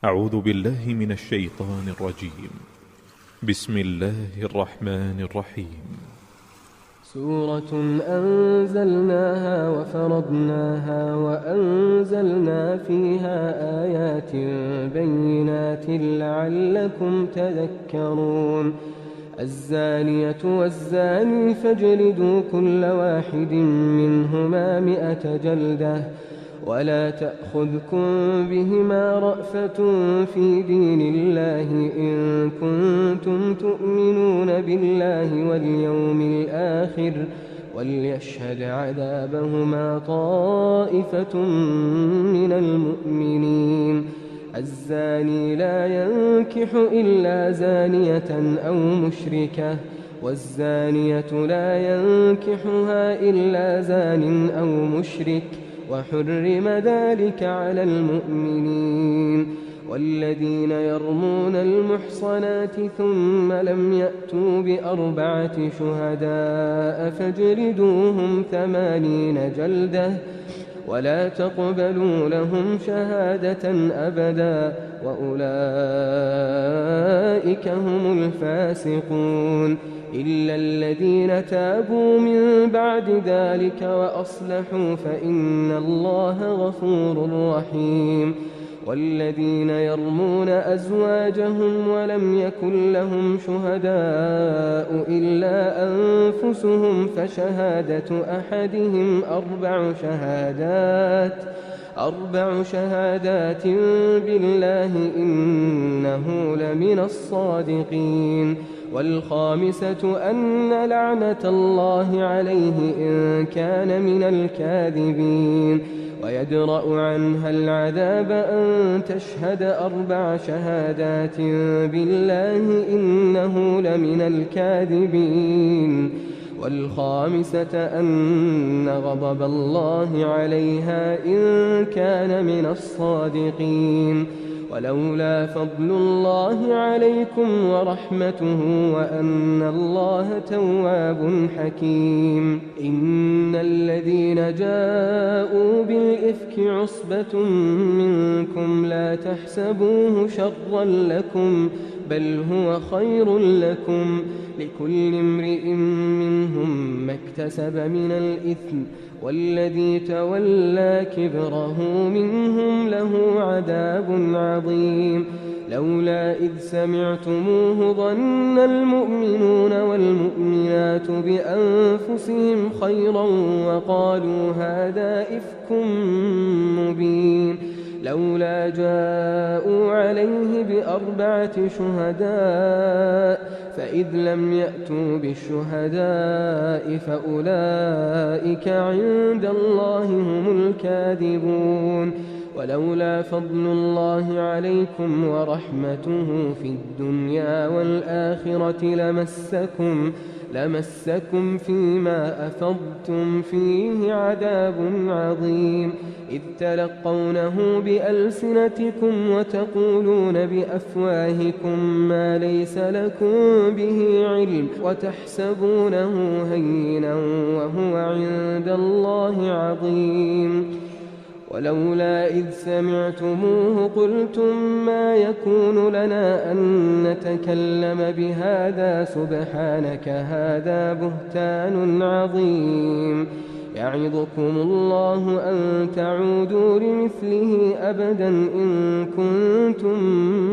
أعوذ بالله من الشيطان الرجيم. بسم الله الرحمن الرحيم. سورة أنزلناها وفرضناها وأنزلنا فيها آيات بينات لعلكم تذكرون. الزانية والزاني فاجلدوا كل واحد منهما 100 جلدة ولا تأخذكم بهما رأفة في دين الله إن كنتم تؤمنون بالله واليوم الآخر وليشهد عذابهما طائفة من المؤمنين. الزاني لا ينكح إلا زانية أو مشركة والزانية لا ينكحها إلا زان أو مشرك وحرم ذلك على المؤمنين. والذين يرمون المحصنات ثم لم يأتوا ب4 شهداء فاجلدوهم 80 جلدة ولا تقبلوا لهم شهادة أبدا وأولئك هم الفاسقون إلا الذين تابوا من بعد ذلك وأصلحوا فإن الله غفور رحيم. والذين يرمون أزواجهم ولم يكن لهم شهداء إلا أنفسهم فشهادة أحدهم 4 شهادات بالله إنه لمن الصادقين. والخامسة أن لعنة الله عليه إن كان من الكاذبين. ويدرأ عنها العذاب أن تشهد 4 شهادات بالله إنه لمن الكاذبين. والخامسة أن غضب الله عليها إن كان من الصادقين. ولولا فضل الله عليكم ورحمته وأن الله تواب حكيم. إن الذين جاءوا بالإفك عصبة منكم لا تحسبوه شرا لكم بل هو خير لكم لكل امرئ منهم ما اكتسب من الإثم والذي تولى كبره منهم له عذاب عظيم. لولا إذ سمعتموه ظن المؤمنون والمؤمنات بأنفسهم خيرا وقالوا هذا إفك مبين. لولا جاءوا عليه ب4 شهداء فإذ لم يأتوا بالشهداء فأولئك عند الله هم الكاذبون. ولولا فضل الله عليكم ورحمته في الدنيا والآخرة لمسكم فيما أفضتم فيه عذاب عظيم. إذ تلقونه بألسنتكم وتقولون بأفواهكم ما ليس لكم به علم وتحسبونه هينا وهو عند الله عظيم. ولولا إذ سمعتموه قلتم ما يكون لنا أن نتكلم بهذا سبحانك هذا بهتان عظيم. يعظكم الله أن تعودوا لمثله أبدا إن كنتم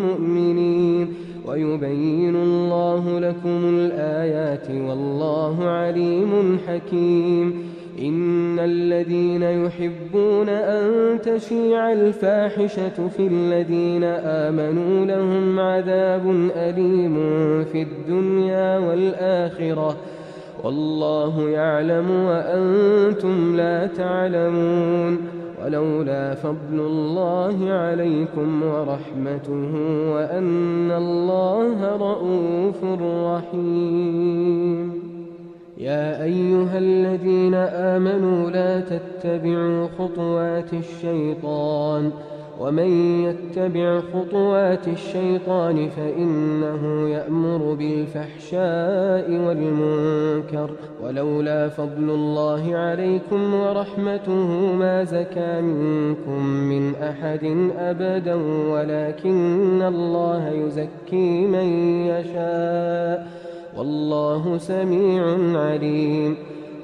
مؤمنين ويبين الله لكم الآيات والله عليم حكيم. إن الذين يحبون أن تشيع الفاحشة في الذين آمنوا لهم عذاب أليم في الدنيا والآخرة والله يعلم وأنتم لا تعلمون. ولولا فضل الله عليكم ورحمته وأن الله رءوف رحيم. يا أيها الذين آمنوا لا تتبعوا خطوات الشيطان ومن يتبع خطوات الشيطان فإنه يأمر بالفحشاء والمنكر ولولا فضل الله عليكم ورحمته ما زكى منكم من أحد أبدا ولكن الله يزكي من يشاء والله سميع عليم.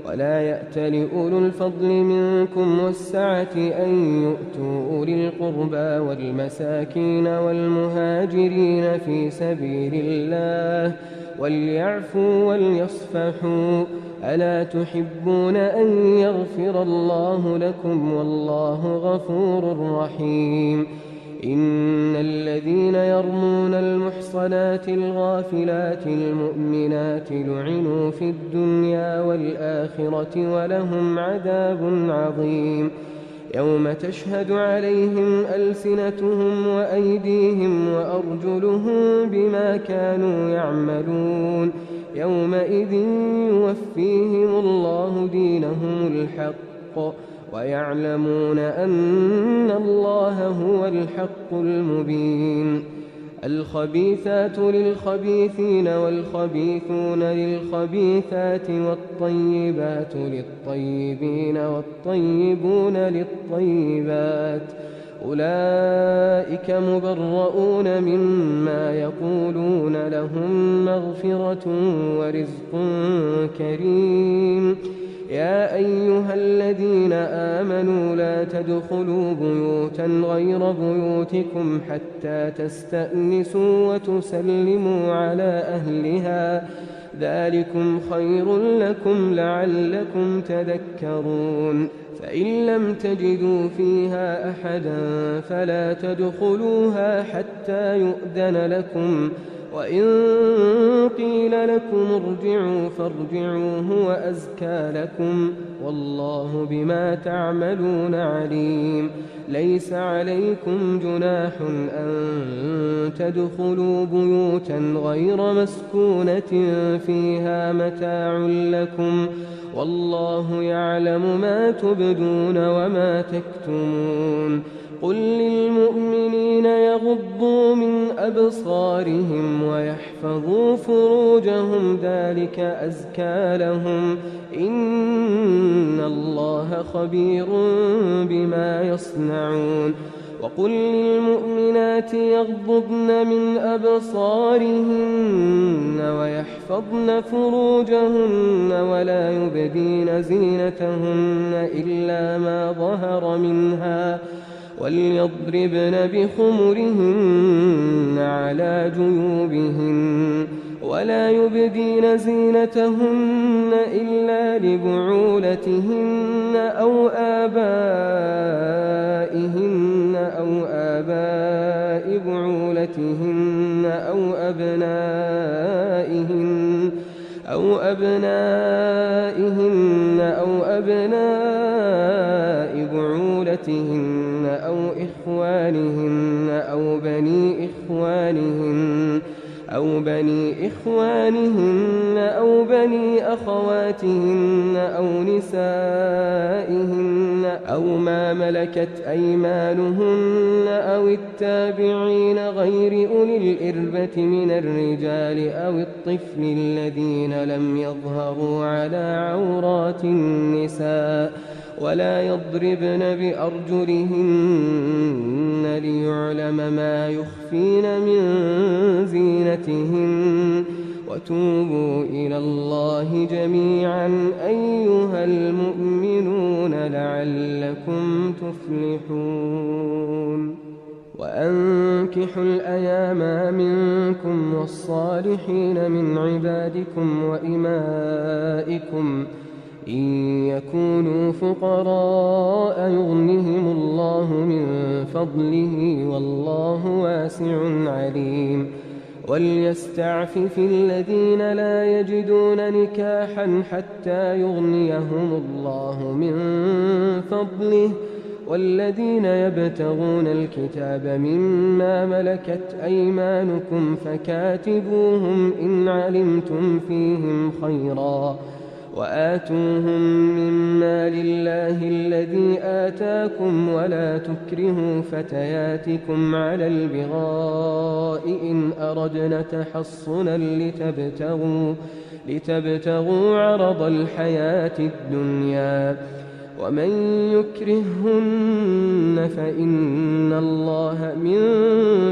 ولا يأت لأولو الفضل منكم والسعة أن يؤتوا أولي القربى والمساكين والمهاجرين في سبيل الله وليعفوا وليصفحوا ألا تحبون أن يغفر الله لكم والله غفور رحيم. إن الذين يرمون المحصنات الغافلات المؤمنات لعنوا في الدنيا والآخرة ولهم عذاب عظيم يوم تشهد عليهم ألسنتهم وأيديهم وأرجلهم بما كانوا يعملون يومئذ يوفيهم الله دينهم الحق ويعلمون أن الله هو الحق المبين. الخبيثات للخبيثين والخبيثون للخبيثات والطيبات للطيبين والطيبون للطيبات أولئك مبرؤون مما يقولون لهم مغفرة ورزق كريم. يا أيها الذين آمنوا لا تدخلوا بيوتا غير بيوتكم حتى تستأنسوا وتسلموا على أهلها ذلكم خير لكم لعلكم تذكرون. فإن لم تجدوا فيها أحدا فلا تدخلوها حتى يؤذن لكم وإن قيل لكم ارجعوا فارجعوا هو أزكى لكم والله بما تعملون عليم. ليس عليكم جناح أن تدخلوا بيوتا غير مسكونة فيها متاع لكم والله يعلم ما تبدون وما تكتمون. قل للمؤمنين يغضوا من أبصارهم ويحفظوا فروجهم ذلك أزكى لهم إن الله خبير بما يصنعون. وقل للمؤمنات يغضضن من أبصارهن ويحفظن فروجهن ولا يبدين زينتهن إلا ما ظهر منها وليضربن بخمرهن على جيوبهن ولا يبدين زينتهن إلا لبعولتهن أو آبائهن أو آباء بعولتهن أو أبنائهن أو أبناء بعولتهن أو إخوانهن أو بني إخوانهن أو بني أخواتهن أو نسائهن أو ما ملكت أيمانهن أو التابعين غير أولي الإربة من الرجال أو الطفل الذين لم يظهروا على عورات النساء ولا يضربن بأرجلهن ليعلم ما يخفين من زينتهن وتوبوا إلى الله جميعا أيها المؤمنون لعلكم تفلحون. وأنكحوا الأيام منكم والصالحين من عبادكم وإمائكم إن يكونوا فقراء يغنهم الله من فضله والله واسع عليم. وليستعفف الذين لا يجدون نكاحا حتى يغنيهم الله من فضله والذين يبتغون الكتاب مما ملكت أيمانكم فكاتبوهم إن علمتم فيهم خيرا وآتوهم مما لله الذي آتاكم ولا تكرهوا فتياتكم على البغاء إن أردنا تحصنا لتبتغوا عرض الحياة الدنيا ومن يكرههن فإن الله من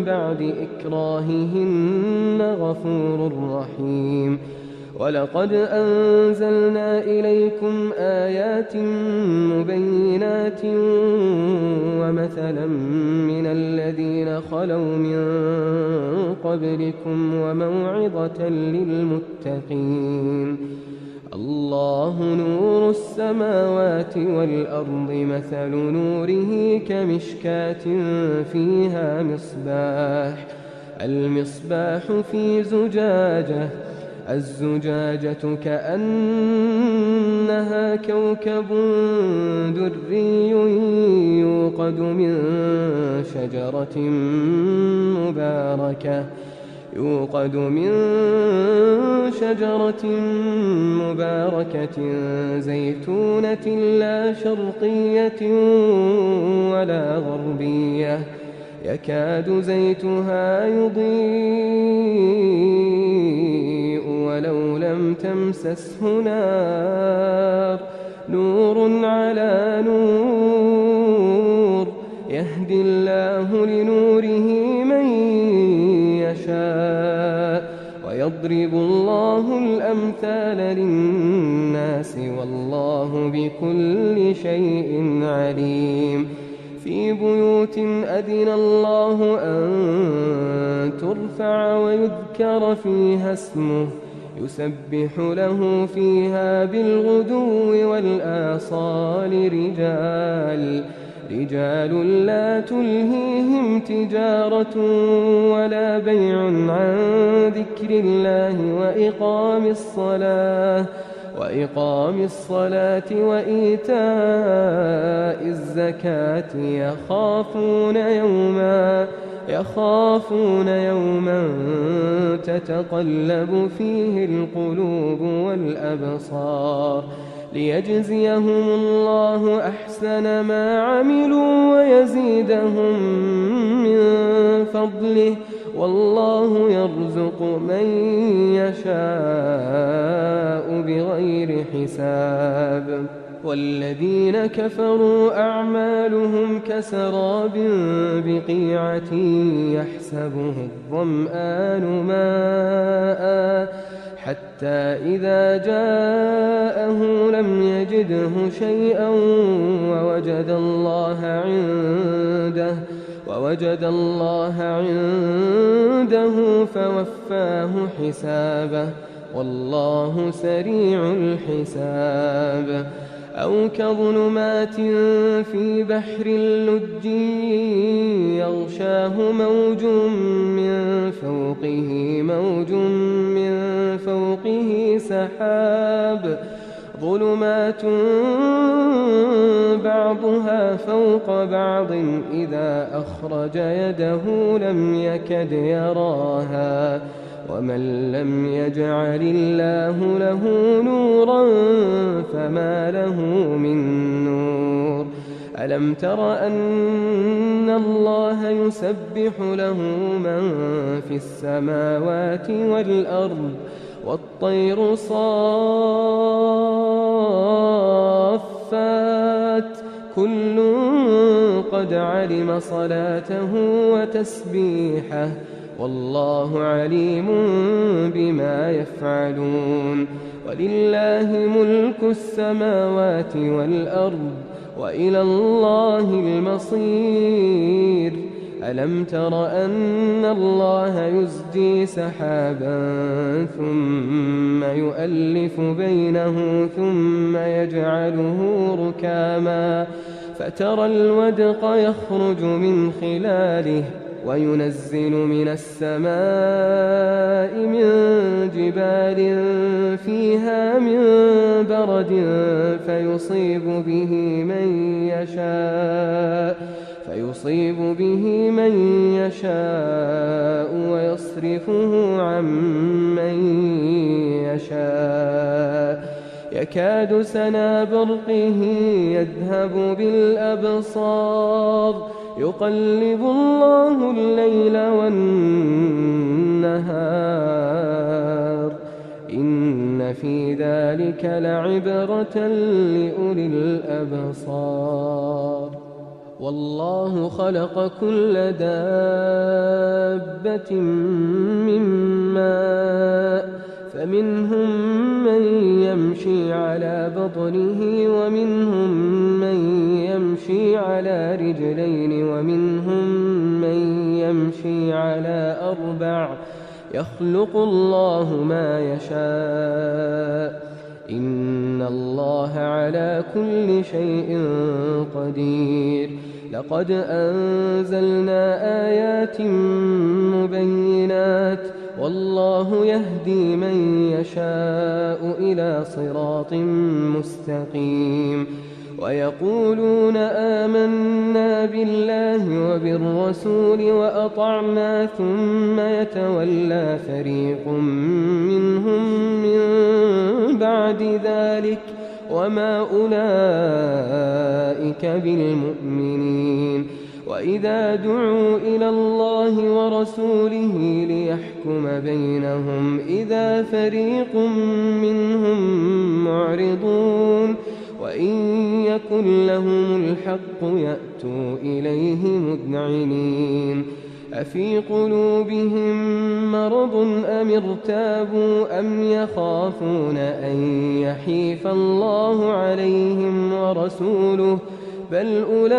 بعد إكراههن غفور رحيم ولقد أنزلنا إليكم آيات مبينات ومثلا من الذين خلوا من قبلكم وموعظة للمتقين الله نور السماوات والأرض مثل نوره كمشكاة فيها المصباح في زجاجة الزجاجة كأنها كوكب دري يوقد من شجرة مباركة زيتونة لا شرقية ولا غربية يكاد زيتها يضيء ولو لم تمسسه نار نور على نور يهدي الله لنوره من يشاء ويضرب الله الأمثال للناس والله بكل شيء عليم في بيوت أذن الله أن ترفع ويذكر فيها اسمه يسبح له فيها بالغدو والآصال رجال لا تلهيهم تجارة ولا بيع عن ذكر الله وإقام الصلاة وإيتاء الزكاة يخافون يوما تتقلب فيه القلوب والأبصار ليجزيهم الله أحسن ما عملوا ويزيدهم من فضله والله يرزق من يشاء بغير حساب والذين كفروا أعمالهم كسراب بقيعة يحسبه الظمآن ماء حتى إذا جاءه لم يجده شيئا ووجد الله عنده فوفاه حسابه والله سريع الحساب أو كظلمات في بحر اللج يغشاه موج من فوقه سحاب ظلمات بعضها فوق بعض إذا أخرج يده لم يكد يراها ومن لم يجعل الله له نورا فما له من نور ألم تر أن الله يسبح له من في السماوات والأرض والطير صافات كل قد علم صلاته وتسبيحه والله عليم بما يفعلون ولله ملك السماوات والأرض وإلى الله المصير ألم تر أن الله يزجي سحابا ثم يؤلف بينه ثم يجعله ركاما فترى الودق يخرج من خلاله وينزل من السماء من جبال فيها من برد فيصيب به من يشاء ويصرفه عن من يشاء يكاد سنا برقه يذهب بالأبصار يقلب الله الليل والنهار إن في ذلك لعبرة لأولي الأبصار والله خلق كل دابة من ماء فمنهم من يمشي على بطنه ومنهم من يمشي على رجلين ومنهم من يمشي على أربع يخلق الله ما يشاء إن الله على كل شيء قدير لقد أنزلنا آيات مبينات والله يهدي من يشاء إلى صراط مستقيم ويقولون آمنا بالله وبالرسول وأطعنا ثم يتولى فريق منهم من بعد ذلك وما أولئك بالمؤمنين وإذا دعوا إلى الله ورسوله ليحكم بينهم إذا فريق منهم معرضون وإن يكن لهم الحق يأتوا إليه مذعنين أفي قلوبهم مرض أم ارتابوا أم يخافون أن يحيف الله عليهم ورسوله بل أولئك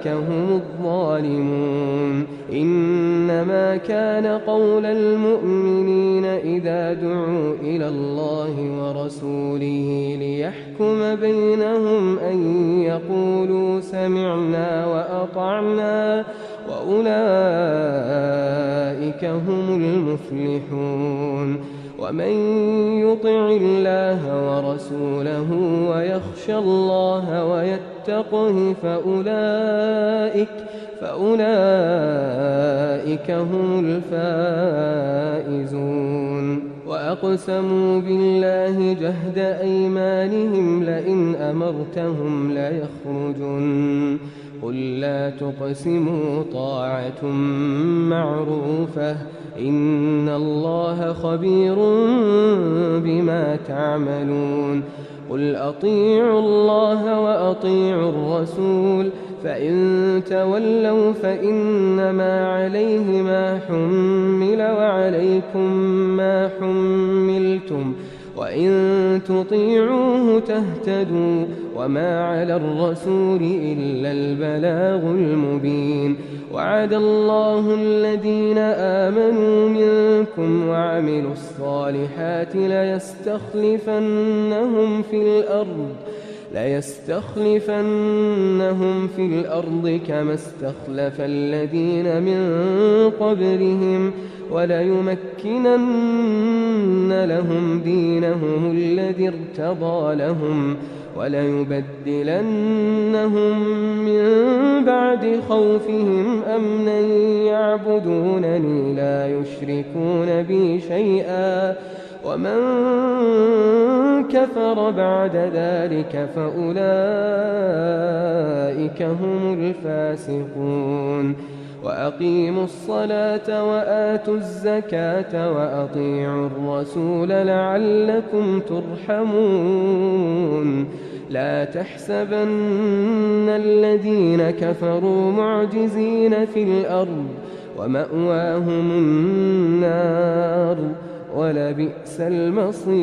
هم الظالمون إنما كان قول المؤمنين إذا دعوا إلى الله ورسوله ليحكم بينهم أن يقولوا سمعنا وأطعنا وأولئك هم المفلحون ومن يطع الله ورسوله ويخشى الله ويتقه فأولئك هم الفائزون وأقسموا بالله جهد أيمانهم لئن أمرتهم ليخرجن قل لا تقسموا طاعة معروفة إن الله خبير بما تعملون قل أطيعوا الله وأطيعوا الرسول فإن تولوا فإنما عليه ما حمل وعليكم ما حملتم وإن تطيعوه تهتدوا وما على الرسول إلا البلاغ المبين وعد الله الذين آمنوا منكم وعملوا الصالحات ليستخلفنهم في الأرض كما استخلف الذين من قبلهم وليمكنن لهم دينهم الذي ارتضى لهم وليبدلنهم من بعد خوفهم أمنا يعبدونني لا يشركون بي شيئا ومن كفر بعد ذلك فأولئك هم الفاسقون وأقيموا الصلاة وآتوا الزكاة وأطيعوا الرسول لعلكم ترحمون لا تحسبن الذين كفروا معجزين في الأرض ومأواهم النار ولبئس المصير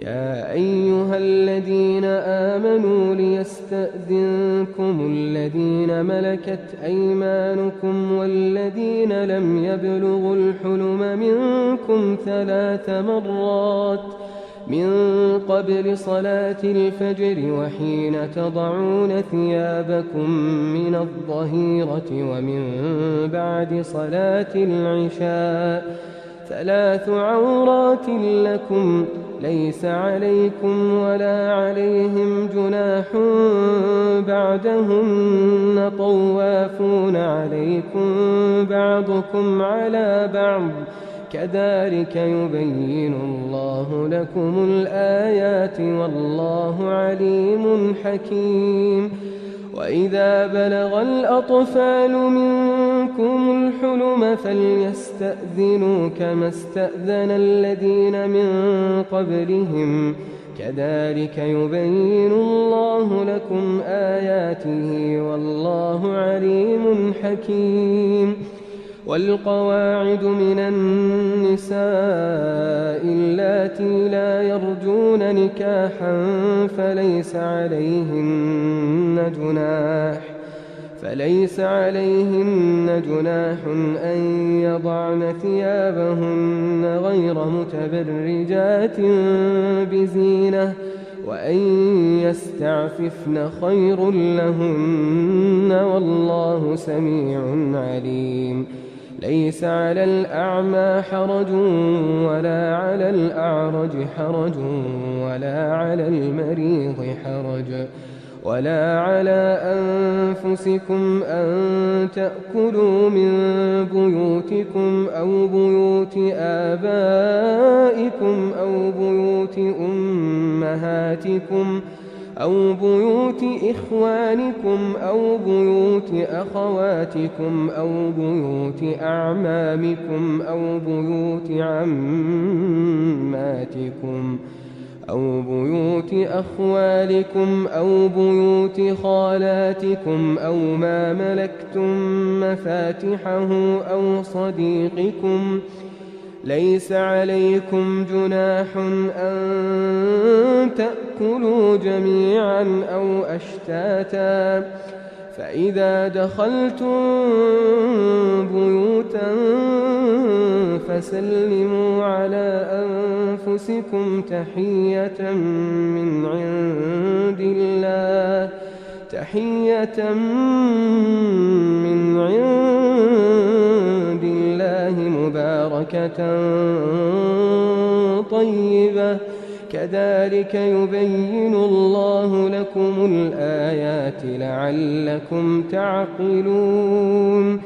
يا أيها الذين آمنوا ليستأذنكم الذين ملكت أيمانكم والذين لم يبلغوا الحلم منكم 3 مرات من قبل صلاة الفجر وحين تضعون ثيابكم من الظهيرة ومن بعد صلاة العشاء 3 عورات لكم ليس عليكم ولا عليهم جناح بعدهن طوافون عليكم بعضكم على بعض كذلك يبين الله لكم الآيات والله عليم حكيم. وإذا بلغ الأطفال منكم الحلم فليستأذنوا كما استأذن الذين من قبلهم كذلك يبين الله لكم آياته والله عليم حكيم. والقواعد من النساء اللاتي لا يرجون نكاحا فليس عليهن جناح أن يضعن ثيابهن غير متبرجات بزينة وأن يستعففن خير لهن والله سميع عليم. ليس على الأعمى حرج ولا على الأعرج حرج ولا على المريض حرج ولا على أنفسكم أن تأكلوا من بيوتكم أو بيوت آبائكم أو بيوت أمهاتكم أو بيوت إخوانكم أو بيوت أخواتكم أو بيوت أعمامكم أو بيوت عماتكم أو بيوت أخوالكم أو بيوت خالاتكم أو ما ملكتم مفاتحه أو صديقكم. ليس عليكم جناح أن تأكلوا جميعا أو أشتاتا فإذا دخلتم بيوتا فسلموا على أنفسكم تحية من عند الله مباركة طيبة كذلك يبين الله لكم الآيات لعلكم تعقلون.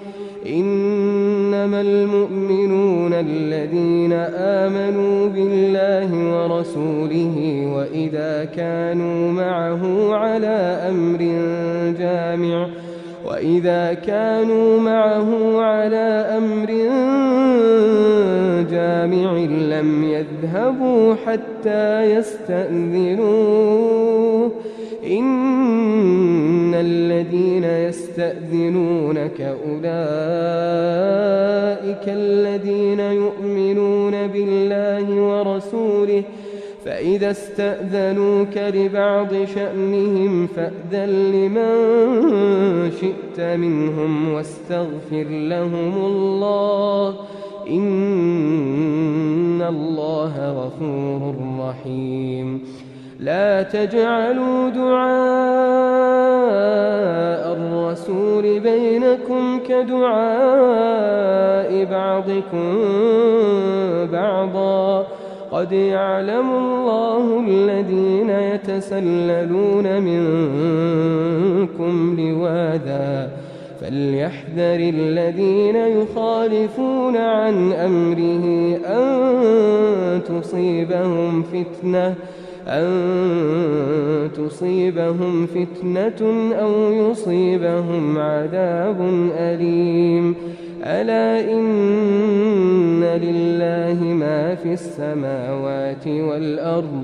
إنما المؤمنون الذين آمنوا بالله ورسوله وإذا كانوا معه على أمر جامع لم يذهبوا حتى يستأذنوه. إن الذين يستأذنونك أولئك الذين يؤمنون بالله ورسوله فإذا استأذنوك لبعض شأنهم فأذن لمن شئت منهم واستغفر لهم الله إن الله غفور رحيم. لا تجعلوا دعاء الرسول بينكم كدعاء بعضكم بعضا قد يعلم الله الذين يتسللون منكم لواذا فليحذر الذين يخالفون عن أمره أن تصيبهم فتنة أو يصيبهم عذاب أليم. ألا إن لله ما في السماوات والأرض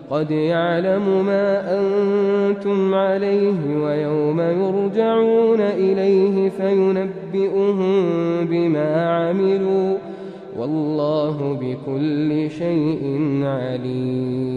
قد يعلم ما أنتم عليه ويوم يرجعون إليه فينبئهم بما عملوا والله بكل شيء عليم.